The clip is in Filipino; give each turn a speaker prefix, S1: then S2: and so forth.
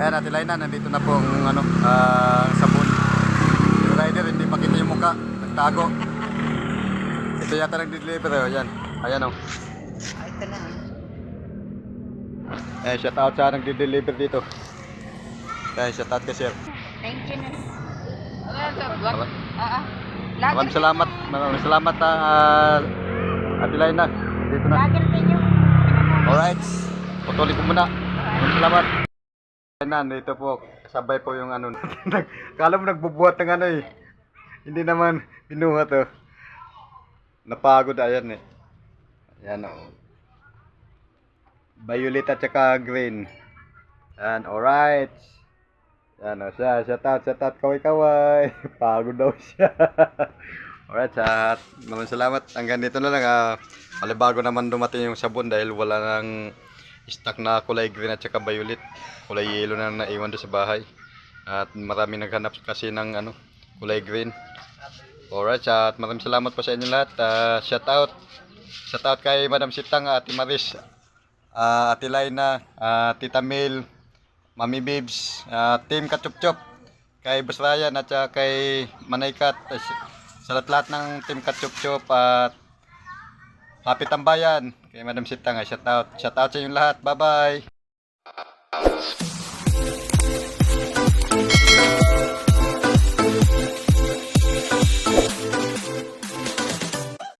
S1: Ayan, Ate Laina, nandito na po ang ano, sabon. Yung rider, hindi makita yung mukha. Nagtago. Ito yata nag-deliver. Oh. Ayan. Ayan o.
S2: Ito na.
S1: Eh, shout out sa nag-deliver dito. Kaya shout out ka, sir.
S2: Thank you na.
S1: Maraming salamat. Maraming salamat, Ate Laina. Dito na.
S2: Lager din yung
S1: Alright. Patuloy ko muna. Maraming salamat. Ayan, dito po. Sabay po yung ano natin. Kala mo nagbubuhat ng ano eh. Hindi naman binuhat oh. Napagod ayan eh. Ayan oh. Violet at saka green. Ayan, alright. Ayan oh, siya. Shout out, kaway-kaway. Pagod daw siya. Alright, chat. Maraming salamat. Hanggang dito na lang. Malibago naman dumating yung sabon dahil wala nang stock na kulay green at saka violet. Kulay yellow na naiwan doon sa bahay. At marami naghanap kasi ng ano, kulay green. Alright, at maraming salamat po sa inyo lahat. Shout out kay Madam Sitang, Ate Maris, Ate Laina, Tita Mel, Mami Bibs, Team Kachup-Chup, kay Boss Ryan at saka kay Manaykat, sa lahat ng Team Kachup-Chup at Happy Tambayan kay Madam Sitang. Shout out sa inyo lahat. Bye bye.